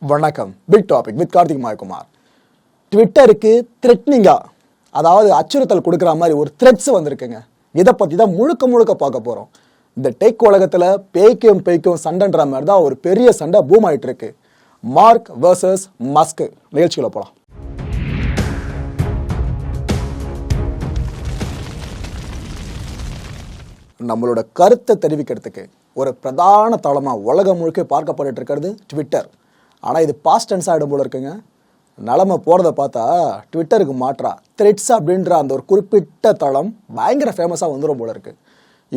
வணக்கம். Big topic with Karthik Mayakumar. ட்விட்டருக்கு த்ரெட்னிங்கா, அதாவது அச்சுறுத்தல் கொடுக்குற மாதிரி ஒரு த்ரெட்ஸ் வந்திருக்குங்க. இதை பற்றி தான் முழுக்க பார்க்க போகிறோம். இந்த டெக் உலகத்தில் பேய்க்கும் சண்டைன்ற மாதிரி தான் ஒரு பெரிய சண்டை பூம் ஆகிட்டு இருக்கு. Mark versus Musk. நிகழ்ச்சிகளை போகலாம். நம்மளோட கருத்தை தெரிவிக்கிறதுக்கு ஒரு பிரதான தளமாக உலகம் முழுக்க பார்க்கப்பட்டு இருக்கிறது ட்விட்டர். ஆனால் இது பாஸ்ட் டென்ஸ் ஆகிடும் போல இருக்குங்க. நிலமை போகிறத பார்த்தா ட்விட்டருக்கு மாற்றா த்ரெட்ஸ் அப்படின்ற அந்த ஒரு குறிப்பிட்ட தளம் பயங்கர ஃபேமஸாக வந்துடும் போல இருக்கு.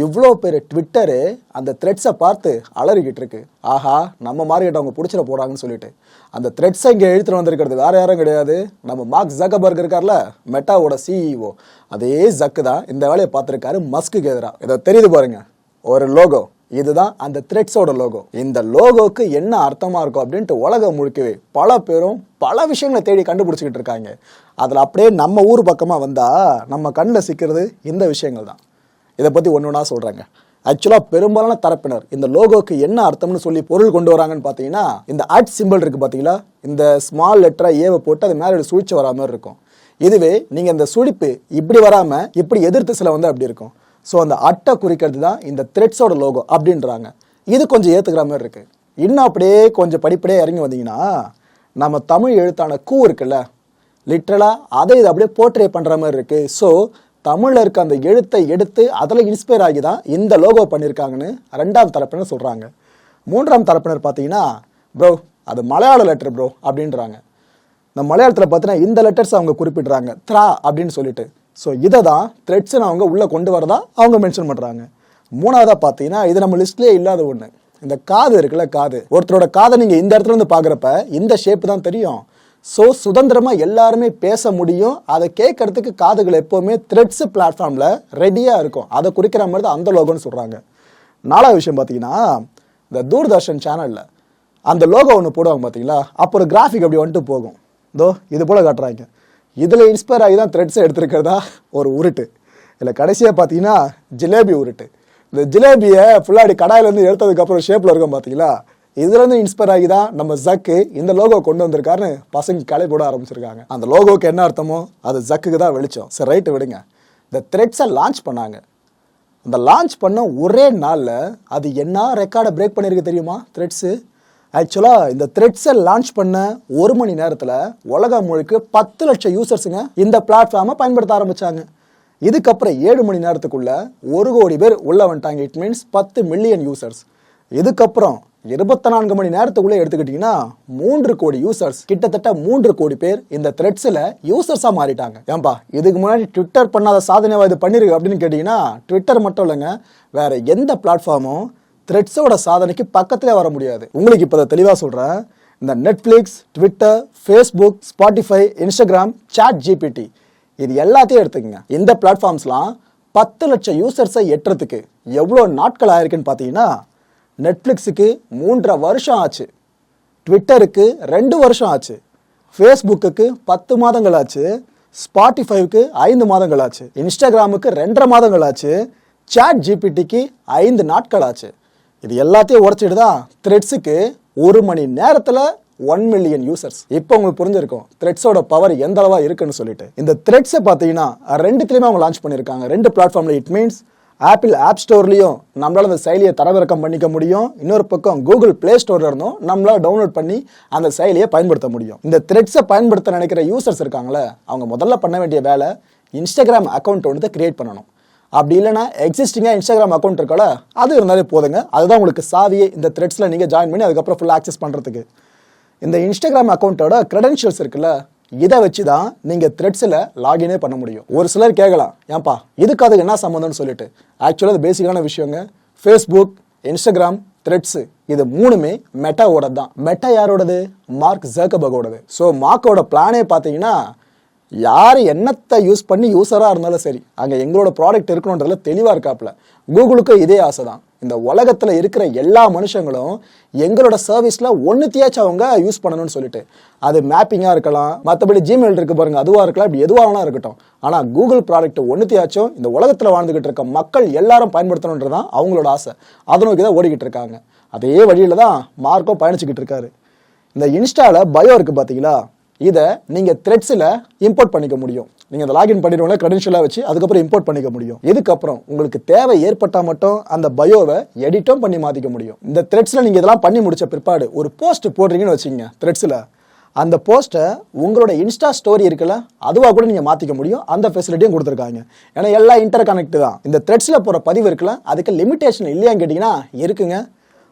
இவ்வளோ பேர் ட்விட்டரு அந்த த்ரெட்ஸை பார்த்து அலறிக்கிட்டு இருக்கு. ஆஹா, நம்ம மார்க்கெட் அவங்க பிடிச்சிட போகிறாங்கன்னு சொல்லிட்டு அந்த த்ரெட்ஸை இங்கே எழுத்துட்டு வந்திருக்கிறது வேற யாரும் கிடையாது, நம்ம மார்க் ஜக்கர்பர்க் இருக்கார்ல, மெட்டாவோட சிஇஓ. அதே ஜக்கு தான் இந்த வேலையை பார்த்துருக்காரு மஸ்க்கு எதிராக. இதை தெரியுது பாருங்க, ஒரு லோகோ. இதுதான் அந்த த்ரெட்ஸோட லோகோ. இந்த லோகோக்கு என்ன அர்த்தமா இருக்கும் அப்படின்ட்டு உலகம் முழுக்கவே பல பேரும் பல விஷயங்களை தேடி கண்டுபிடிச்சிக்கிட்டு இருக்காங்க. அதில் அப்படியே நம்ம ஊர் பக்கமாக வந்தால் நம்ம கண்ணில் சிக்கிறது இந்த விஷயங்கள் தான். இதை பற்றி ஒன்று சொல்கிறாங்க. ஆக்சுவலாக பெரும்பாலான தரப்பினர் இந்த லோகோக்கு என்ன அர்த்தம்னு சொல்லி பொருள் கொண்டு வராங்கன்னு பார்த்தீங்கன்னா, இந்த அட் சிம்பிள் இருக்குது பார்த்தீங்களா, இந்த ஸ்மால் லெட்டரை ஏவை போட்டு அது மேலே சுழிச்சு வரா மாதிரி இருக்கும். இதுவே நீங்கள் இந்த சுழிப்பு இப்படி வராமல் இப்படி எதிர்த்து சில வந்து அப்படி இருக்கும். ஸோ அந்த அட்டை குறிக்கிறது தான் இந்த த்ரெட்ஸோட லோகோ அப்படின்றாங்க. இது கொஞ்சம் ஏற்றுக்கிற மாதிரி இருக்குது. இன்னும் அப்படியே கொஞ்சம் படிப்படியே இறங்கி வந்தீங்கன்னா, நம்ம தமிழ் எழுத்தான கூ இருக்குல்ல, லிட்ரலாக அதை இது அப்படியே போர்ட்ரே பண்ணுற மாதிரி இருக்குது. ஸோ தமிழில் இருக்க அந்த எழுத்தை எடுத்து அதில் இன்ஸ்பயர் ஆகி தான் இந்த லோகோ பண்ணியிருக்காங்கன்னு ரெண்டாம் தரப்பினர் சொல்கிறாங்க. மூன்றாம் தரப்பினர் பார்த்தீங்கன்னா, ப்ரோ அது மலையாள லெட்டர் ப்ரோ அப்படின்றாங்க. இந்த மலையாளத்தில் பார்த்தீங்கன்னா இந்த லெட்டர்ஸ் அவங்க குறிப்பிட்றாங்க, த்ரா அப்படின்னு சொல்லிட்டு. ஸோ இதை தான் த்ரெட்ஸ்ன்னு அவங்க உள்ளே கொண்டு வரதா அவங்க மென்ஷன் பண்ணுறாங்க. மூணாவதாக பார்த்தீங்கன்னா, இது நம்ம லிஸ்ட்லேயே இல்லாத ஒன்று, இந்த காது இருக்குல்ல, காது. ஒருத்தரோட காதை நீங்கள் இந்த இடத்துல இருந்து பார்க்குறப்ப இந்த ஷேப்பு தான் தெரியும். ஸோ சுதந்திரமாக எல்லாருமே பேச முடியும். அதை கேட்கறதுக்கு காதுகள் எப்போவுமே த்ரெட்ஸ் பிளாட்ஃபார்மில் ரெடியாக இருக்கும். அதை குறிக்கிற மாதிரி தான் அந்த லோகோன்னு சொல்கிறாங்க. நாலாவது விஷயம் பார்த்தீங்கன்னா, இந்த தூர்தர்ஷன் சேனலில் அந்த லோகோ ஒன்று போடுவாங்க பார்த்தீங்களா, அப்போ ஒரு கிராஃபிக் அப்படி வந்துட்டு போகும். இதோ இது போல் காட்டுறாங்க. இதில் இன்ஸ்பயர் ஆகி தான் த்ரெட்ஸை எடுத்துருக்கிறதா ஒரு உருட்டு. இல்லை கடைசியாக பார்த்தீங்கன்னா ஜிலேபி உருட்டு. இந்த ஜிலேபியை ஃபுல்லாடி கடாயிலேருந்து எடுத்ததுக்கப்புறம் ஷேப்பில் இருக்கும் பார்த்தீங்களா, இதுலேருந்து இன்ஸ்பயர் ஆகி தான் நம்ம ஜக்கு இந்த லோகோ கொண்டு வந்திருக்காருன்னு பசங்க களை போட ஆரம்பிச்சிருக்காங்க. அந்த லோகோக்கு என்ன அர்த்தமோ அது ஜக்குக்கு தான் வெளிச்சம். சரி, ரைட்டு விடுங்க. இந்த த்ரெட்ஸை லான்ச் பண்ணாங்க. அந்த லான்ச் பண்ண ஒரே நாளில் அது என்ன ரெக்கார்டை பிரேக் பண்ணியிருக்கு தெரியுமா த்ரெட்ஸு? ஆக்சுவலாக இந்த த்ரெட்ஸை லான்ச் பண்ண 1 மணி நேரத்தில் உலகம் முழுக்க 10 லட்சம் யூசர்ஸுங்க இந்த பிளாட்ஃபார்மை பயன்படுத்த ஆரம்பித்தாங்க. இதுக்கப்புறம் 7 மணி நேரத்துக்குள்ள 1 கோடி பேர் உள்ள வந்துட்டாங்க. It means 10 million users. இதுக்கப்புறம் 24 மணி நேரத்துக்குள்ளே எடுத்துக்கிட்டிங்கன்னா 3 கோடி யூசர்ஸ், கிட்டத்தட்ட 3 கோடி பேர் இந்த த்ரெட்ஸில் யூசர்ஸாக மாறிட்டாங்க. ஏன்பா இதுக்கு முன்னாடி ட்விட்டர் பண்ணாத சாதனையாக இது பண்ணிருக்கு அப்படின்னு கேட்டிங்கன்னா, ட்விட்டர் மட்டும் இல்லைங்க, வேற எந்த பிளாட்ஃபார்மும் த்ரெட்ஸோட சாதனைக்கு பக்கத்திலே வர முடியாது. உங்களுக்கு இப்போ தெளிவாக சொல்கிறேன். இந்த Netflix, Twitter, Facebook, Spotify, Instagram, ChatGPT, இது எல்லாத்தையும் எடுத்துக்கங்க. இந்த பிளாட்ஃபார்ம்ஸ்லாம் 10 லட்சம் யூசர்ஸை எட்டுறதுக்கு எவ்வளோ நாட்கள் ஆயிருக்குன்னு பார்த்தீங்கன்னா, நெட்ஃப்ளிக்ஸுக்கு 3.5 வருஷம் ஆச்சு, ட்விட்டருக்கு 2 வருஷம் ஆச்சு, ஃபேஸ்புக்கு 10 மாதங்கள் ஆச்சு, ஸ்பாட்டிஃபைவுக்கு 5 மாதங்கள் ஆச்சு, இன்ஸ்டாகிராமுக்கு 2.5 மாதங்கள் ஆச்சு, சாட் ஜிபிடிக்கு 5 நாட்கள் ஆச்சு. இது எல்லாத்தையும் உடச்சிட்டு தான் த்ரெட்ஸுக்கு 1 மணி நேரத்தில் 1 மில்லியன் யூசர்ஸ். இப்போ உங்களுக்கு புரிஞ்சிருக்கும் த்ரெட்ஸோட பவர் எந்த அளவா இருக்குன்னு சொல்லிட்டு. இந்த த்ரெட்ஸை பார்த்தீங்கன்னா 2த்துலையுமே அவங்க லான்ச் பண்ணியிருக்காங்க, 2 பிளாட்ஃபார்மில். இட் மீன்ஸ் ஆப்பிள் ஆப் ஸ்டோர்லையும் நம்மளால் அந்த செயலியை தரவிறக்கம் பண்ணிக்க முடியும். இன்னொரு பக்கம் கூகுள் பிளே ஸ்டோர்ல இருந்தும் நம்மளால் டவுன்லோட் பண்ணி அந்த செயலியை பயன்படுத்த முடியும். இந்த த்ரெட்ஸை பயன்படுத்த நினைக்கிற யூசர்ஸ் இருக்காங்களே, அவங்க முதல்ல பண்ண வேண்டிய வேலை இன்ஸ்டாகிராம் அக்கௌண்ட் ஒன்று கிரியேட் பண்ணணும். அப்படி இல்லைனா எக்ஸிஸ்டிங்காக இன்ஸ்டாகிராம் அக்கௌண்ட் இருக்கல, அது இருந்தாலே போதுங்க. அதுதான் உங்களுக்கு சாவியே இந்த த்ரெட்ஸில் நீங்கள் ஜாயின் பண்ணி அதுக்கப்புறம் ஃபுல்லாக ஆக்சஸ் பண்ணுறதுக்கு. இந்த இன்ஸ்டாகிராம் அக்கௌண்ட்டோட க்ரெடென்ஷியல்ஸ் இருக்குல்ல, இதை வச்சு தான் நீங்கள் த்ரெட்ஸில் லாகினே பண்ண முடியும். ஒரு சிலர் கேட்கலாம், ஏன்பா இதுக்கு அதுக்கு என்ன சம்மந்தம்னு சொல்லிட்டு. ஆக்சுவலாக அது பேசிக்கான விஷயங்க. ஃபேஸ்புக், இன்ஸ்டாகிராம், த்ரெட்ஸு இது 3மே மெட்டாவோடது தான். மெட்டா யாரோடது? மார்க் ஜக்கர்பர்கோடது. ஸோ மார்க்கோட பிளானே பார்த்தீங்கன்னா, யார் என்னத்தை யூஸ் பண்ணி யூஸராக இருந்தாலும் சரி, அங்கே எங்களோட ப்ராடக்ட் இருக்கணுன்றதுல தெளிவாக இருக்காப்புல. கூகுளுக்கு இதே ஆசை தான். இந்த உலகத்தில் இருக்கிற எல்லா மனுஷங்களும் எங்களோட சர்வீஸில் ஒன்றுத்தையாச்சும் அவங்க யூஸ் பண்ணணும்னு சொல்லிட்டு. அது மேப்பிங்காக இருக்கலாம், மற்றபடி ஜிமெயில் இருக்குது பாருங்கள், அதுவாக இருக்கலாம், இப்படி எதுவாகலாம் இருக்கட்டும். ஆனால் கூகுள் ப்ராடக்ட் ஒன்றுத்தையாச்சும் இந்த உலகத்தில் வாழ்ந்துக்கிட்டு இருக்க மக்கள் எல்லாரும் பயன்படுத்தணுன்றது தான் அவங்களோட ஆசை. அதை நோக்கி தான் ஓடிக்கிட்டு இருக்காங்க. அதே வழியில் தான் மார்க்கோ பயணிச்சுக்கிட்டு இருக்காரு. இந்த இன்ஸ்டால பயோ இருக்கு பாத்தீங்களா, இதை நீங்க த்ரெட்ஸ்ல இம்போர்ட் பண்ணிக்க முடியும். நீங்க அதை லாகின் பண்ணிடுவோம்ல கிரெடென்ஷியலா வச்சு, அதுக்கப்புறம் இம்போர்ட் பண்ணிக்க முடியும். இதுக்கப்புறம் உங்களுக்கு தேவை ஏற்பட்டா மட்டும் அந்த பயோவை எடிட்டும் பண்ணி மாத்திக்க முடியும். இந்த த்ரெட்ஸ்ல நீங்க இதெல்லாம் பண்ணி முடிச்ச பிற்பாடு ஒரு போஸ்ட் போடுறீங்கன்னு வச்சுங்க த்ரெட்ஸ்ல, அந்த போஸ்ட்டை உங்களோட இன்ஸ்டா ஸ்டோரி இருக்குல்ல அதுவாக கூட நீங்கள் மாற்றிக்க முடியும். அந்த ஃபெசிலிட்டியும் கொடுத்துருக்காங்க. ஏன்னா எல்லாம் இன்டர் கனெக்ட் தான். இந்த த்ரெட்ஸில் போகிற பதிவு இருக்குல்ல அதுக்கு லிமிடேஷன் இல்லையான்னு கேட்டிங்கன்னா இருக்குங்க.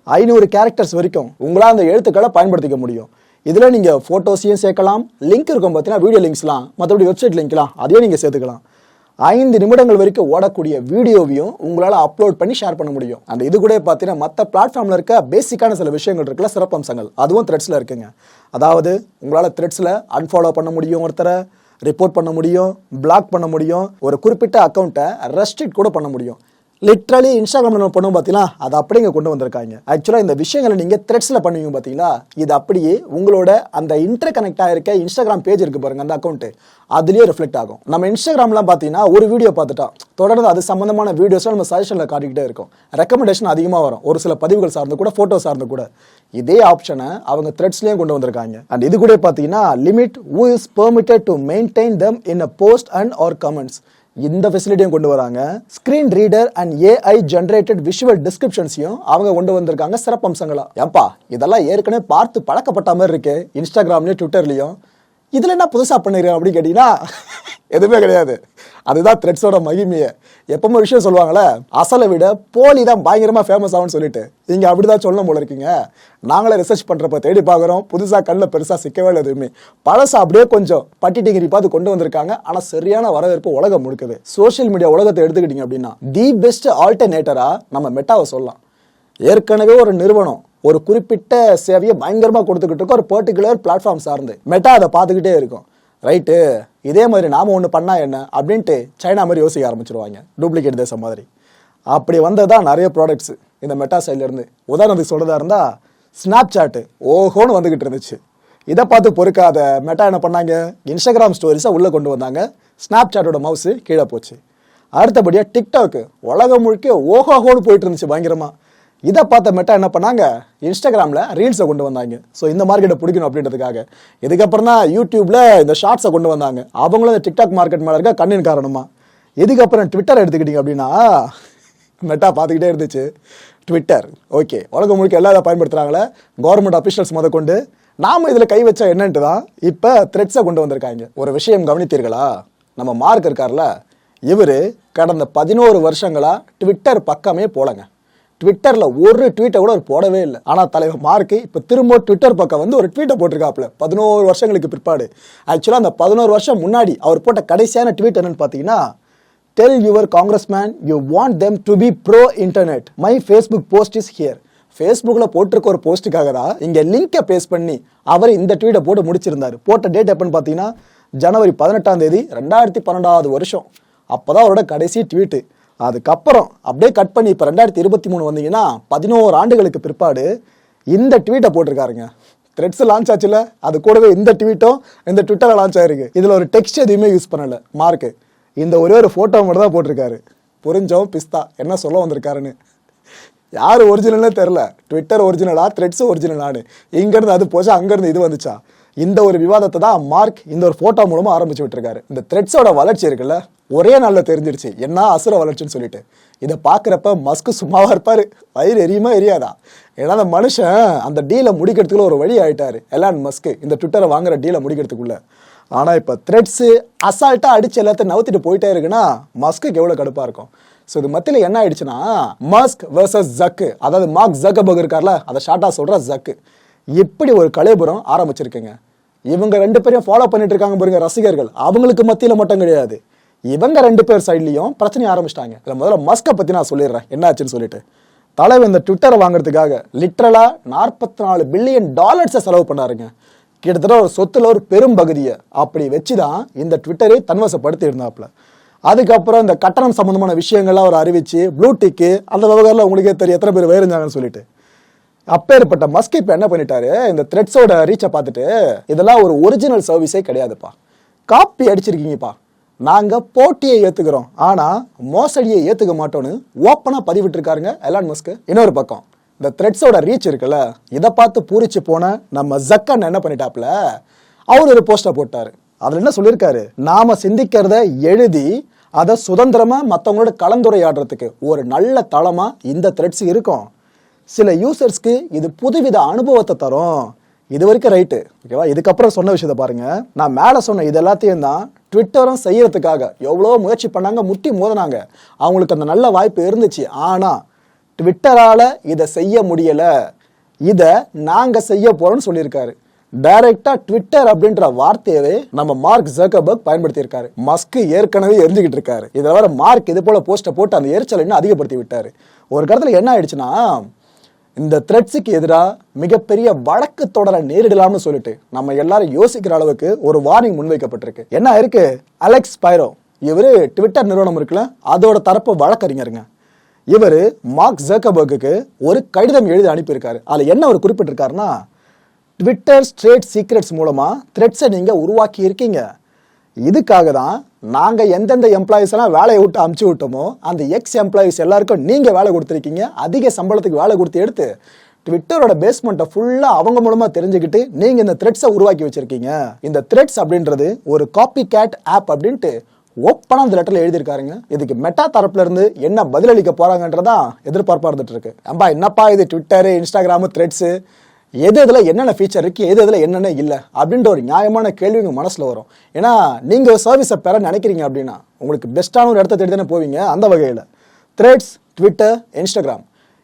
500 கேரக்டர்ஸ் வரைக்கும் உங்களால் அந்த எழுத்துக்களை பயன்படுத்திக்க முடியும். இதில் நீங்கள் ஃபோட்டோஸையும் சேர்க்கலாம், லிங்க் இருக்கும் பார்த்தீங்கன்னா வீடியோ லிங்க்ஸ்லாம், மற்றபடி வெப்சைட் லிங்க்லாம் அதையும் நீங்கள் சேர்த்துக்கலாம். 5 நிமிடங்கள் வரைக்கும் ஓடக்கூடிய வீடியோவையும் உங்களால் அப்லோட் பண்ணி ஷேர் பண்ண முடியும். அந்த இது கூட பார்த்தீங்கன்னா மற்ற பிளாட்ஃபார்மில் இருக்க பேசிக்கான சில விஷயங்கள் இருக்குல்ல, சிறப்பம்சங்கள் அதுவும் த்ரெட்ஸில் இருக்குங்க. அதாவது உங்களால் த்ரெட்ஸில் அன்ஃபாலோ பண்ண முடியும், ஒருத்தரை ரிப்போர்ட் பண்ண முடியும், பிளாக் பண்ண முடியும், ஒரு குறிப்பிட்ட அக்கௌண்ட்டை ரெஸ்ட்ரிக்ட் கூட பண்ண முடியும். லிட்ரலி இன்ஸ்டாகிராமில் நம்ம பண்ணுவோம் பார்த்தீங்களா, அது அப்படியே இங்கே கொண்டு வந்திருக்காங்க. ஆக்சுவலாக இந்த விஷயங்களை நீங்கள் த்ரெட்ஸில் பண்ணுவீங்க பார்த்தீங்களா, இது அப்படியே உங்களோட அந்த இன்டர் கனெக்ட் ஆகிருக்க இன்ஸ்டாகிராம் பேஜ் இருக்கு பாருங்க, அந்த அக்கௌண்ட்டு அதுலேயே ரிஃப்ளெக்ட் ஆகும். நம்ம இன்ஸ்டாகிராம்லாம் பார்த்தீங்கன்னா ஒரு வீடியோ பார்த்துட்டோம், தொடர்ந்து அது சம்பந்தமான வீடியோஸை நம்ம சஜஷனில் காட்டிக்கிட்டே இருக்கும். ரெக்கமெண்டேஷன் அதிகமாக வரும், ஒரு சில பதிவுகள் சார்ந்து கூட, ஃபோட்டோ சார்ந்து கூட. இதே ஆப்ஷனை அவங்க த்ரெட்ஸ்லேயும் கொண்டு வந்திருக்காங்க. அண்ட் இது கூட பார்த்தீங்கன்னா limit who is permitted to maintain them in a post and or comments, இந்த ஃபெசிலிட்டியும் கொண்டு வராங்க. Screen reader and AI generated visual டிஸ்கிரிப்ஷன்ஸையும் அவங்க கொண்டு வந்திருக்காங்க சிறப்பம்சங்களா. ஏப்பா இதெல்லாம் ஏற்கனவே பார்த்து பழக்கப்பட்ட மாதிரி இருக்கு இன்ஸ்டாகிராம்லயும் ட்விட்டர்லயும், இதுல என்ன புதுசா பண்ணிருக்கேன் அப்படின்னு கேட்டீங்கன்னா எதுவுமே கிடையாது. அதுதான் த்ரெட்ஸோட மகிமையே. எப்பவுமே விஷயம் சொல்லுவாங்களே, அசலை விட போலி தான் பயங்கரமா ஃபேமஸ் ஆகும்னு சொல்லிட்டு நீங்க அப்படிதான் சொல்லணும் போல இருக்கீங்க. நாங்களே ரிசர்ச் பண்றப்ப தேடி பார்க்குறோம், புதுசா கண்ணில் பெருசா சிக்கவே இல்லை எதுவுமே. பழசா அப்படியே கொஞ்சம் பட்டி டிகிரி பார்த்து கொண்டு வந்திருக்காங்க. ஆனா சரியான வரவேற்பு உலகம் முழுக்குது. சோசியல் மீடியா உலகத்தை எடுத்துக்கிட்டீங்க அப்படின்னா தி பெஸ்ட் ஆல்டர்னேட்டரா நம்ம மெட்டாவை சொல்லலாம். ஏற்கனவே ஒரு நிறுவனம் ஒரு குறிப்பிட்ட சேவையை பயங்கரமா கொடுத்துக்கிட்டு இருக்கும், ஒரு பர்டிகுலர் பிளாட்ஃபார்ம் சார்ந்து. மெட்டா அதை பார்த்துக்கிட்டே இருக்கும். ரைட்டு, இதே மாதிரி நாம ஒன்று பண்ணா என்ன அப்படின்ட்டு சைனா மாதிரி யோசிக்க ஆரம்பிச்சிருவாங்க, டூப்ளிகேட் தேசம் மாதிரி. அப்படி வந்ததுதான் நிறைய ப்ராடக்ட்ஸ் இந்த மெட்டா சைட்லேருந்து. உதாரணத்துக்கு சொல்றதா இருந்தா ஸ்னாப் சாட்டு ஓஹோன்னு வந்துகிட்டு இருந்துச்சு. இதை பார்த்து பொறுக்காத மெட்டா என்ன பண்ணாங்க, இன்ஸ்டாகிராம் ஸ்டோரிஸை உள்ளே கொண்டு வந்தாங்க. ஸ்னாப் சாட்டோட மவுஸு கீழே போச்சு. அடுத்தபடியாக டிக்டாக் உலகம் முழுக்க ஓஹோன்னு போயிட்டு இருந்துச்சு பயங்கரமா. இதை பார்த்த மெட்டா என்ன பண்ணாங்க, இன்ஸ்டாகிராமில் ரீல்ஸை கொண்டு வந்தாங்க. ஸோ இந்த மார்க்கெட்டை பிடிக்கணும் அப்படின்றதுக்காக. இதுக்கப்புறம் தான் யூடியூப்ல இந்த ஷார்ட்ஸை கொண்டு வந்தாங்க. அவங்களும் இந்த டிக்டாக் மார்க்கெட் மேலே இருக்க கண்ணின் காரணமா. இதுக்கப்புறம் ட்விட்டர் எடுத்துக்கிட்டீங்க அப்படின்னா மெட்டா பார்த்துக்கிட்டே இருந்துச்சு. ட்விட்டர் ஓகே, உலகம் முழுக்க எல்லாரும் பயன்படுத்துகிறாங்களே, கவர்மெண்ட் அஃபிஷியல்ஸ் முத கொண்டு நாம இதில் கை வச்சா என்னன்ட்டு தான் இப்போ த்ரெட்ஸை கொண்டு வந்திருக்காங்க. ஒரு விஷயம் கவனித்தீர்களா, நம்ம மார்க் இருக்கார்ல, இவர் கடந்த 11 வருஷங்களா ட்விட்டர் பக்கமே போலங்க. ட்விட்டர்ல ஒரு ட்வீட்டை கூட அவர் போடவே இல்லை. ஆனா தலைவர் மார்க் இப்ப திரும்ப ட்விட்டர் பக்கம் வந்து ஒரு ட்வீட்டை போட்டிருக்காப்ல 11 வருஷங்களுக்கு பிற்பாடு. ஆக்சுவலா அந்த 11 வருஷம் முன்னாடி அவர் போட்ட கடைசியான ட்வீட் என்னன்னு பாத்தீங்கன்னா, tell your congressman you want them to be pro internet, my Facebook post is here. ஃபேஸ்புக்ல போட்டிருக்க ஒரு போஸ்ட்டுக்காக தான் இங்க லிங்கை பேஸ்ட் பண்ணி அவர் இந்த ட்வீட்டை போட்டு முடிச்சிருந்தாரு. போட்ட டேட் எப்பன்னு பாத்தீங்கன்னா ஜனவரி 18ஆம் தேதி 2012 வருஷம். அப்பதான் அவரோட கடைசி ட்வீட்டு. அதுக்கப்புறம் அப்படியே கட் பண்ணி இப்போ 2023 வந்தீங்கன்னா 11 ஆண்டுகளுக்கு பிற்பாடு இந்த ட்வீட்டை போட்டிருக்காருங்க. த்ரெட்ஸ் லான்ச் ஆச்சுல, அது கூடவே இந்த ட்வீட்டும் இந்த ட்விட்டரில் லான்ச் ஆயிருக்கு. இதில் ஒரு டெக்ஸ்ட் எதுவுமே யூஸ் பண்ணல மார்க்கு. இந்த ஒரே ஒரு ஃபோட்டோ மட்டும் தான் போட்டிருக்காரு. புரிஞ்சோம் பிஸ்தா என்ன சொல்ல வந்திருக்காருன்னு. யார் ஒரிஜினல்னே தெரில, ட்விட்டர் ஒரிஜினலா த்ரெட்ஸ் ஒரிஜினலானு. இங்கேருந்து அது போச்சா, அங்கேருந்து இது வந்துச்சா. இந்த ஒரு விவாதத்தை தான் மார்க் இந்த ஒரு ஃபோட்டோ மூலமாக ஆரம்பிச்சு விட்டுருக்காரு. இந்த த்ரெட்ஸோட வளர்ச்சி இருக்குல்ல, ஒரே நாளில் தெரிஞ்சிருச்சு என்ன அசுர வளர்ச்சின்னு சொல்லிட்டு. இதை பார்க்குறப்ப மஸ்க் சும்மாவா இருப்பாரு, வயிறு எரியுமா எரியாதா. ஏன்னா அந்த மனுஷன் அந்த டீலை முடிக்கிறதுக்குள்ள ஒரு வழி ஆயிட்டாரு, எலான் மஸ்க் இந்த ட்விட்டரை வாங்குற டீலை முடிக்கிறதுக்குள்ள. ஆனால் இப்போ த்ரெட்ஸு அசால்ட்டாக அடிச்சு எல்லாத்தையும் நவுத்திட்டு போயிட்டே இருக்குன்னா மஸ்க்கு எவ்வளோ கடுப்பாக இருக்கும். ஸோ இது மத்தியில் என்ன ஆயிடுச்சுன்னா, மஸ்க் வர்சஸ் ஜக்கு, அதாவது மார்க் ஜக்கர்பர்க் இருக்கார்ல, அதை ஷார்ட்டாக சொல்கிற ஜக்கு, இப்படி ஒரு கலைபுரம் ஆரம்பிச்சிருக்குங்க. இவங்க 2 பேரையும் ஃபாலோ பண்ணிட்டு இருக்காங்க பாருங்க ரசிகர்கள். அவங்களுக்கு மத்தியில் மட்டும் கிடையாது, இவங்க 2 பேர் சைட்லையும் பிரச்சனையை ஆரம்பிச்சிட்டாங்க. இதில் முதல்ல மஸ்கை பற்றி நான் சொல்லிடுறேன் என்ன ஆச்சுன்னு சொல்லிட்டு. தலைவர் இந்த ட்விட்டரை வாங்குறதுக்காக லிட்ரலா $44 பில்லியன் செலவு பண்ணாருங்க. கிட்டத்தட்ட ஒரு சொத்துல ஒரு பெரும் பகுதியை அப்படி வச்சுதான் இந்த ட்விட்டரை தன்வசப்படுத்தி இருந்தாப்ல. அதுக்கப்புறம் இந்த கட்டணம் சம்பந்தமான விஷயங்கள்லாம் அவர் அறிவிச்சு ப்ளூடிக்கு அந்த விவகாரம் உங்களுக்கே தெரியும் எத்தனை பேர் வேறுஞ்சாங்கன்னு சொல்லிட்டு. அப்பேற்பட்ட மஸ்க் இப்போ என்ன பண்ணிட்டாரு, இந்த த்ரெட்ஸோட ரீச்சை பார்த்துட்டு இதெல்லாம் ஒரு ஒரிஜினல் சர்வீஸே கிடையாதுப்பா, காப்பி அடிச்சிருக்கீங்கப்பா, நாங்க போட்டியை ஏத்துக்கிறோம் ஆனா மோசடியை ஏத்துக்க மாட்டோம்னு ஓப்பனா பதிவிட்டு இருக்காருங்க எலான் மஸ்க். இன்னொரு பக்கம் இந்த த்ரெட்ஸோட ரீச் இருக்குல்ல, இதை பார்த்து பூரிச்சு போன நம்ம ஜக்கன் என்ன பண்ணிட்டாப்ல, அவர் ஒரு போஸ்டர் போட்டாரு. அதுல என்ன சொல்லியிருக்காரு, நாம சிந்திக்கிறத எழுதி அதை சுதந்திரமா மற்றவங்களோட கலந்துரையாடுறதுக்கு ஒரு நல்ல தளமா இந்த த்ரெட்ஸ் இருக்கும். சில யூசர்ஸ்க்கு இது புதுவித அனுபவத்தை தரும். இது வரைக்கும் ரைட்டு, ஓகேவா? இதுக்கப்புறம் சொன்ன விஷயத்த பாருங்க. நான் மேலே சொன்ன இது எல்லாத்தையும் தான் ட்விட்டரும் செய்யறதுக்காக எவ்வளோ முயற்சி பண்ணாங்க, முட்டி மோதினாங்க. அவங்களுக்கு அந்த நல்ல வாய்ப்பு இருந்துச்சு. ஆனால் ட்விட்டரால் இதை செய்ய முடியலை, இதை நாங்கள் செய்ய போகிறோம்னு சொல்லியிருக்காரு. டைரக்டா ட்விட்டர் அப்படின்ற வார்த்தையவே நம்ம மார்க் ஜக்கர்பர்க் பயன்படுத்தியிருக்காரு. மஸ்க் ஏற்கனவே எரிஞ்சுக்கிட்டு இருக்காரு. இதை வர மார்க் இது போல போஸ்ட்டை போட்டு அந்த எரிச்சலை இன்னும் அதிகப்படுத்தி விட்டாரு. ஒரு கட்டத்தில் என்ன ஆயிடுச்சுன்னா, இந்த த்ரெட்ஸுக்கு எதிராக மிகப்பெரிய வழக்கு தொடர நேரிடலாம்னு சொல்லிட்டு நம்ம எல்லாரும் யோசிக்கிற அளவுக்கு ஒரு வார்னிங் முன்வைக்கப்பட்டிருக்கு. என்ன இருக்கு, அலெக்ஸ் ஸ்பைரோ இவரு ட்விட்டர் நிறுவனம் இருக்குல்ல, அதோட தரப்பு வழக்கறிஞருங்க. இவர் மார்க் ஜக்கர்பர்க்கு ஒரு கடிதம் எழுதி அனுப்பியிருக்காரு. அதில் என்ன அவர் குறிப்பிட்டிருக்காருன்னா, ட்விட்டர் ஸ்ட்ரேட் சீக்ரெட்ஸ் மூலமா த்ரெட்ஸை நீங்க உருவாக்கி இருக்கீங்க. இதுக்காக தான் நாங்க எந்தெந்த எம்ப்ளாயிஸ் எல்லாம் வேலையை விட்டு அமுச்சு விட்டோமோ அந்த எக்ஸ் எம்ப்ளாயிஸ் எல்லாருக்கும் நீங்க வேலை கொடுத்துருக்கீங்க. அதிக சம்பளத்துக்கு வேலை கொடுத்து எடுத்து ட்விட்டரோட பேஸ்மெண்ட்டை ஃபுல்லா அவங்க மூலமா தெரிஞ்சுக்கிட்டு நீங்க இந்த த்ரெட்ஸை உருவாக்கி வச்சிருக்கீங்க. இந்த த்ரெட்ஸ் அப்படின்றது ஒரு காப்பி கேட் ஆப் அப்படின்ட்டு ஓப்பனா அந்த லெட்டர்ல எழுதியிருக்காருங்க. இதுக்கு மெட்டா தரப்புல இருந்து என்ன பதிலளிக்க போறாங்கன்றதான் எதிர்பார்ப்பா இருந்துட்டு இருக்கு. என்னப்பா இது ட்விட்டரு, இன்ஸ்டாகிராமு, த்ரெட்ஸு, எது இதில் என்னென்ன ஃபீச்சர் இருக்குது, எது இதில் என்னென்ன இல்லை அப்படின்ற ஒரு நியாயமான கேள்வி உங்கள் மனசில் வரும். ஏன்னா நீங்கள் ஒரு சர்வீஸை பெற நினைக்கிறீங்க அப்படின்னா உங்களுக்கு பெஸ்ட்டான ஒரு இடத்த தேடி தானே போவீங்க. அந்த வகையில் த்ரெட்ஸ், ட்விட்டர், இன்ஸ்டாகிராம்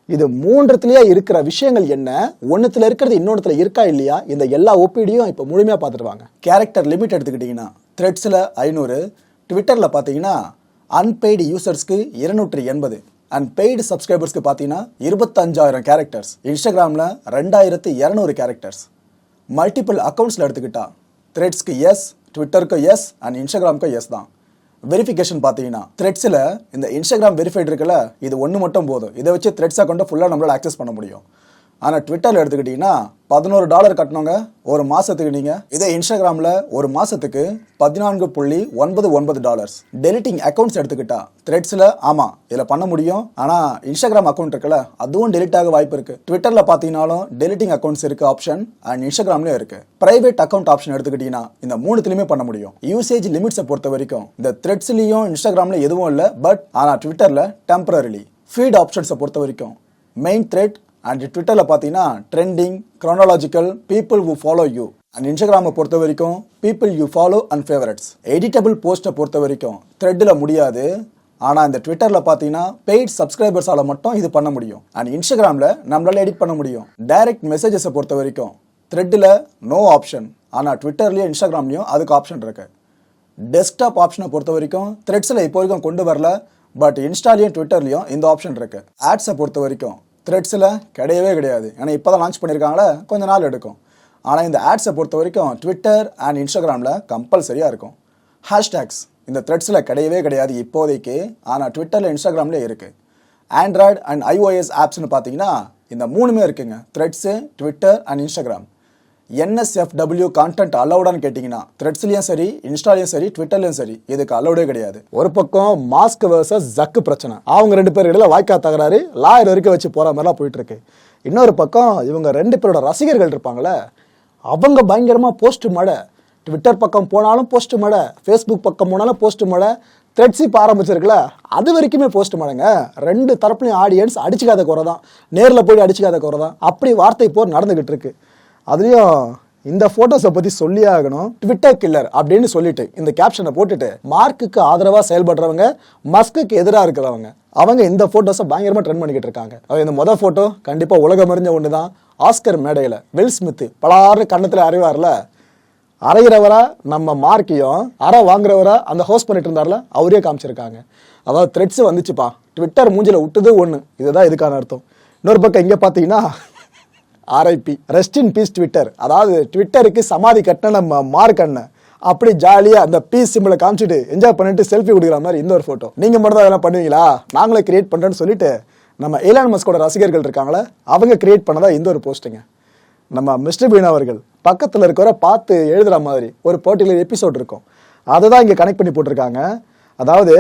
இது மூன்றத்துலேயே இருக்கிற விஷயங்கள் என்ன, ஒன்றுத்தில் இருக்கிறது இன்னொன்றுத்தில் இருக்கா இல்லையா, இந்த எல்லா ஒப்பீடியும் இப்போ முழுமையாக பார்த்துருவாங்க. கேரக்டர் லிமிட் எடுத்துக்கிட்டிங்கன்னா த்ரெட்ஸில் 500, ட்விட்டரில் பார்த்தீங்கன்னா அன்பெய்டு யூசர்ஸ்க்கு 280 அண்ட் பெய்டு சப்ஸ்கிரைபர்ஸ்க்கு பார்த்தீங்கன்னா 25,000 கேரக்டர்ஸ். இன்ஸ்டாகிராமில் 2,200 கேரக்டர்ஸ். மல்டிபிள் அக்கௌண்ட்ஸில் எடுத்துக்கிட்டா த்ரெட்ஸ்க்கு எஸ், ட்விட்டருக்கு எஸ் அண்ட் இன்ஸ்டாகிராமுக்கு எஸ் தான். வெரிஃபிகேஷன் பார்த்தீங்கன்னா த்ரெட்ஸில் இந்த இன்ஸ்டாகிராம் வெரிஃபைட் இருக்குல்ல, இது ஒன்று மட்டும் போதும். இதை வச்சு த்ரெட்ஸ் அக்கௌண்ட்டை ஃபுல்லாக நம்மளால் ஆக்சஸ் பண்ண முடியும். ஆனால் ட்விட்டரில் எடுத்துக்கிட்டிங்கன்னா $11 கட்டணுங்க ஒரு மாதத்துக்கு நீங்கள். இதே இன்ஸ்டாகிராமில் ஒரு மாதத்துக்கு $14.99. டெலிட்டிங் அக்கௌண்ட்ஸ் எடுத்துக்கிட்டா த்ரெட்ஸில் ஆமாம் இதில் பண்ண முடியும். ஆனால் இன்ஸ்டாகிராம் அக்கௌண்ட் இருக்குல்ல, அதுவும் டெலிட் ஆக வாய்ப்பு இருக்குது. ட்விட்டரில் பார்த்தீங்கன்னாலும் டெலிட்டிங் அக்கௌண்ட்ஸ் இருக்குது ஆப்ஷன், அண்ட் இன்ஸ்டாகிராம்லேயும் இருக்குது. ப்ரைவேட் அக்கௌண்ட் ஆப்ஷன் எடுத்துக்கிட்டிங்கன்னா இந்த மூணுத்துலையுமே பண்ண முடியும். யூசேஜ் லிமிட்ஸை பொறுத்த வரைக்கும் இந்த த்ரெட்ஸ்லையும் இன்ஸ்டாகிராமில் எதுவும் இல்லை. பட் ஆனால் ட்விட்டரில் டெம்பரரிலி. ஃபீட் ஆப்ஷன்ஸை பொறுத்த வரைக்கும் மெயின் த்ரெட் அண்ட் ட்விட்டரில் பார்த்தீங்கன்னா trending, chronological, people who follow you. And இன்ஸ்டாகிராமை பொறுத்த வரைக்கும் people you follow and favourites. Editable போஸ்ட்டை பொறுத்த வரைக்கும் த்ரெட்டில் முடியாது. ஆனால் இந்த ட்விட்டரில் பார்த்தீங்கன்னா பெய்ட் சப்ஸ்கிரைபர்ஸால் மட்டும் இது பண்ண முடியும். அண்ட் இன்ஸ்டாகிராமில் நம்மளால எடிட் பண்ண முடியும். டைரக்ட் மெசேஜஸை பொறுத்த வரைக்கும் த்ரெட்டில் நோ ஆப்ஷன். ஆனால் ட்விட்டர்லேயும் இன்ஸ்டாகிராம்லேயும் அதுக்கு ஆப்ஷன் இருக்கு. டெஸ்க்டாப் ஆப்ஷனை பொறுத்த வரைக்கும் த்ரெட்ஸில் இப்போ வரைக்கும் கொண்டு வரல. பட் இன்ஸ்டாலையும் ட்விட்டர்லையும் இந்த ஆப்ஷன் இருக்கு. ஆட்ஸை பொறுத்த வரைக்கும் த்ரெட்ஸில் கிடையவே கிடையாது. ஏன்னா இப்போ தான் லான்ச் பண்ணியிருக்காங்களே, கொஞ்சம் நாள் எடுக்கும். ஆனால் இந்த ஆட்ஸை பொறுத்த வரைக்கும் ட்விட்டர் அண்ட் இன்ஸ்டாகிராமில் கம்பல்சரியாக இருக்கும். ஹேஷ்டேக்ஸ் இந்த த்ரெட்ஸில் கிடையவே கிடையாது இப்போதைக்கு. ஆனால் ட்விட்டரில், இன்ஸ்டாகிராம்லேயே இருக்குது. ஆண்ட்ராய்டு அண்ட் iOS ஆப்ஸ்னு பார்த்தீங்கன்னா இந்த மூணுமே இருக்குங்க. Threads, Twitter and Instagram. NSFW content அலௌடான்னு கேட்டிங்கன்னா த்ரெட்ஸ்லையும் சரி, இன்ஸ்டாலையும் சரி, ட்விட்டர்லையும் சரி இதுக்கு அலௌடே கிடையாது. ஒரு பக்கம் மாஸ்க் வர்சஸ் ஜக்கு பிரச்சனை, அவங்க 2 பேர் இடையில வாய்க்கா தகராறு லாயர் வரைக்கும் வச்சு போகிற மாதிரிலாம் போயிட்டு இருக்கு. இன்னொரு பக்கம் இவங்க 2 பேரோட ரசிகர்கள் இருப்பாங்களே, அவங்க பயங்கரமாக போஸ்ட் மழை. ட்விட்டர் பக்கம் போனாலும் போஸ்ட் மழை, ஃபேஸ்புக் பக்கம் போனாலும் போஸ்ட் மழை, த்ரெட்ஸ் இப்போ ஆரம்பிச்சிருக்குல்ல அது வரைக்குமே போஸ்ட் மழைங்க. 2 தரப்புலையும் ஆடியன்ஸ் அடிச்சுக்காத குறை தான், நேரில் போய் அடிச்சுக்காத குறை தான். அப்படி வார்த்தை போர் நடந்துகிட்டு இருக்கு. அதுலேயும் இந்த ஃபோட்டோஸை பற்றி சொல்லியே ஆகணும். ட்விட்டர் கில்லர் அப்படின்னு சொல்லிட்டு இந்த கேப்ஷனை போட்டுட்டு மார்க்குக்கு ஆதரவாக செயல்படுறவங்க, மஸ்குக்கு எதிராக இருக்கிறவங்க, அவங்க இந்த ஃபோட்டோஸை பயங்கரமாக ட்ரெண்ட் பண்ணிக்கிட்டு இருக்காங்க. இந்த மொதல் ஃபோட்டோ கண்டிப்பாக உலகம் அறிஞ்ச ஒன்று தான். ஆஸ்கர் மேடையில் வில் ஸ்மித் பலாறு கண்ணத்தில் அறைவார்ல, அறைகிறவரா நம்ம மார்க்கையும் அறை வாங்குறவரா அந்த ஹோஸ்ட் பண்ணிட்டு இருந்தார்ல அவரே காமிச்சிருக்காங்க. அதாவது த்ரெட்ஸ் வந்துச்சுப்பா, ட்விட்டர் மூஞ்சில் விட்டது ஒன்று, இதுதான் இதுக்கான அர்த்தம். இன்னொரு பக்கம் இங்கே பார்த்தீங்கன்னா RIP, rest in peace Twitter. அதாவது ட்விட்டருக்கு சமாதி கட்டின நம்ம மார்க் அண்ணன் அப்படி ஜாலியாக அந்த பீஸ் சிம்பிளை காமிச்சிட்டு என்ஜாய் பண்ணிட்டு செல்ஃபி கொடுக்குற மாதிரி இந்த ஒரு ஃபோட்டோ. நீங்கள் மட்டும் தான் அதெல்லாம் பண்ணுவீங்களா, நாங்களே கிரியேட் பண்ணுறேன்னு சொல்லிட்டு நம்ம எலான் மஸ்கோட ரசிகர்கள் இருக்காங்களே அவங்க கிரியேட் பண்ணதா இந்த ஒரு போஸ்ட்டுங்க. நம்ம மிஸ்டர் பீன் அவர்கள் பக்கத்தில் இருக்கிற பார்த்து எழுதுகிற மாதிரி ஒரு பர்டிகுலர் எபிசோட் இருக்கும், அதை தான் இங்கே கனெக்ட் பண்ணி போட்டிருக்காங்க. அதாவது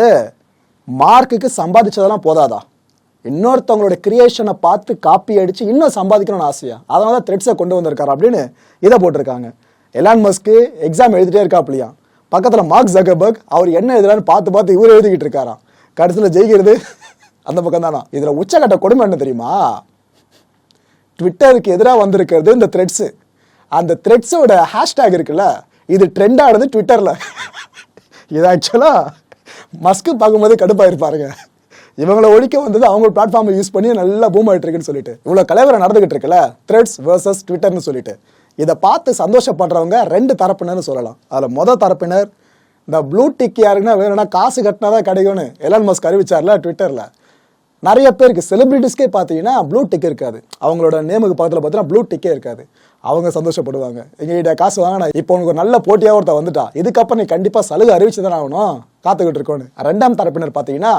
மார்க்குக்கு சம்பாதிச்சதெல்லாம் போதாதா, இன்னொருத்தவங்களோட கிரியேஷனை பார்த்து காப்பி அடிச்சு இன்னும் சம்பாதிக்கணும்னு ஆசையா, அதனால தான் த்ரெட்ஸை கொண்டு வந்திருக்காரு அப்படின்னு இதை போட்டிருக்காங்க. எலான் மஸ்க்கு எக்ஸாம் எழுதிட்டே இருக்காப்லையா, பக்கத்தில் மார்க் ஜக்கர்பர்க் அவர் என்ன எழுதுறான்னு பார்த்து இவர் எழுதிக்கிட்டு இருக்காராம். கடைசியில் ஜெயிக்கிறது அந்த பக்கம் தானா. இதில் உச்சக்கட்ட கொடுமை என்ன தெரியுமா, ட்விட்டருக்கு எதிராக வந்திருக்கிறது இந்த த்ரெட்ஸு. அந்த த்ரெட்ஸோட ஹேஷ்டேக் இருக்குல்ல, இது ட்ரெண்ட் ஆடுது ட்விட்டரில். இது ஆக்சுவலாக மஸ்க்கு பார்க்கும்போது கடுப்பாக இருப்பாருங்க. இவங்களை ஒழிக்க வந்தது அவங்க பிளாட்ஃபார்மை யூஸ் பண்ணி நல்லா பூம் ஆகிட்டு இருக்குன்னு சொல்லிட்டு இவ்வளோ கலவரம் நடந்துகிட்டு இருக்குல்ல, த்ரெட்ஸ் வர்சஸ் ட்விட்டர்னு சொல்லிட்டு. இதை பார்த்து சந்தோஷப்படுறவங்க ரெண்டு தரப்பினர்னு சொல்லலாம். அதில் மொதல் தரப்பினர், இந்த ப்ளூ டிக் யாருன்னா வேணும்னா காசு கட்டினா தான் கிடைக்கும்னு எலான் மஸ்க் அறிவிச்சார்ல ட்விட்டரில். நிறைய பேருக்கு செலிபிரிட்டிஸ்க்கே பார்த்தீங்கன்னா ப்ளூ டிக் இருக்காது, அவங்களோட நேமுக்கு பக்கத்தில் பார்த்தீங்கன்னா ப்ளூ டிக்கே இருக்காது. அவங்க சந்தோஷப்படுவாங்க, எங்ககிட்ட காசு வாங்கினா இப்போ உனக்கு ஒரு நல்ல போட்டியாக ஒருத்தர் வந்துட்டா, இதுக்கப்புறம் நீ கண்டிப்பாக சலுகை அறிவிச்சு தானே ஆகணும், காத்துக்கிட்டு இருக்கோன்னு. ரெண்டாம் தரப்பினர் பார்த்தீங்கன்னா,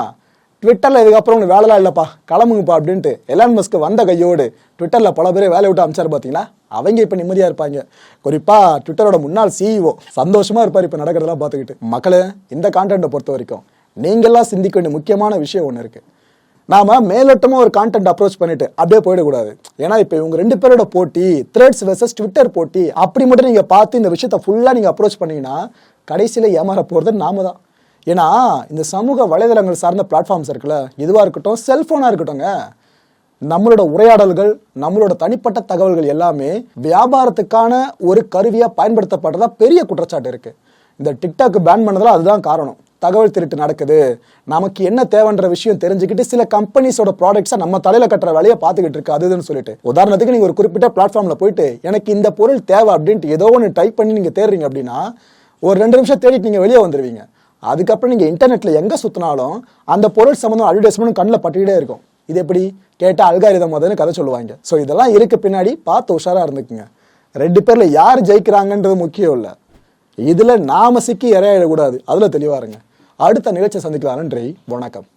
ட்விட்டரில் இதுக்கப்புறம் உனக்கு வேலைலாம் இல்லைப்பா கிளம்புங்கப்பா அப்படின்ட்டு எலான் மஸ்க் வந்த கையோடு ட்விட்டரில் பல பேரை வேலை விட்டு அமிச்சார் பார்த்தீங்களா, அவங்க இப்போ நிம்மதியாக இருப்பாங்க. குறிப்பாக ட்விட்டரோட முன்னாள் CEO சந்தோஷமாக இருப்பார் இப்போ நடக்கிறதெல்லாம் பார்த்துக்கிட்டு. மக்களே, இந்த கான்டென்ட்டை பொறுத்த வரைக்கும் நீங்கள்லாம் சிந்திக்க வேண்டிய முக்கியமான விஷயம் ஒன்று இருக்குது. நாம மேலோட்டமாக ஒரு கான்டென்ட் அப்ரோச் பண்ணிட்டு அப்படியே போயிடக்கூடாது. ஏன்னா இப்போ இவங்க ரெண்டு பேரோட போட்டி, த்ரெட்ஸ் வெர்சஸ் ட்விட்டர் போட்டி, அப்படி மட்டும் நீங்கள் பார்த்து இந்த விஷயத்தை ஃபுல்லாக நீங்கள் அப்ரோச் பண்ணீங்கன்னா கடைசியில் ஏமாற போகிறது நாம தான். ஏன்னா இந்த சமூக வலைதளங்கள் சார்ந்த பிளாட்ஃபார்ம்ஸ் இருக்குல்ல, இதுவாக இருக்கட்டும் செல்ஃபோனாக இருக்கட்டும்ங்க, நம்மளோட உரையாடல்கள், நம்மளோட தனிப்பட்ட தகவல்கள் எல்லாமே வியாபாரத்துக்கான ஒரு கருவியாக பயன்படுத்தப்பட்டதா பெரிய குற்றச்சாட்டு இருக்குது. இந்த டிக்டாக் பேன் பண்ணதில் அதுதான் காரணம். தகவல் திருட்டு நடக்குது, நமக்கு என்ன தேவைன்ற விஷயம் தெரிஞ்சுக்கிட்டு சில கம்பெனிஸோட ப்ராடக்ட்ஸை நம்ம தலையில் கட்டுற வேலையை பார்த்துக்கிட்டு இருக்கு அதுன்னு சொல்லிட்டு. உதாரணத்துக்கு நீங்கள் ஒரு குறிப்பிட்ட பிளாட்ஃபார்மில் போயிட்டு எனக்கு இந்த பொருள் தேவை அப்படின்ட்டு ஏதோ ஒன்று டைப் பண்ணி நீங்கள் தேடுறீங்க அப்படின்னா ஒரு 2 நிமிஷம் தேடிட்டு நீங்கள் வெளியே வந்துடுவீங்க. அதுக்கப்புறம் நீங்கள் இன்டர்நெட்டில் எங்கே சுற்றினாலும் அந்த பொருள் சம்மந்தம் அட்வர்டைஸ்மெண்ட் கண்ணில் பட்டுக்கிட்டே இருக்கும். இது எப்படி கேட்டால் அல்காரிதம் முதல்ல கதை சொல்லுவாங்க. ஸோ இதெல்லாம் இருக்கு பின்னாடி பார்த்து உஷாராக இருந்துக்குங்க. 2 பேரில் யார் ஜெயிக்கிறாங்கன்றது முக்கியம் இல்லை, இதில் நாம சிக்கி இறையிடக்கூடாது, அதில் தெளிவாக இருங்க. அடுத்த நிகழ்ச்சியை சந்திக்கலாம். நன்றி, வணக்கம்.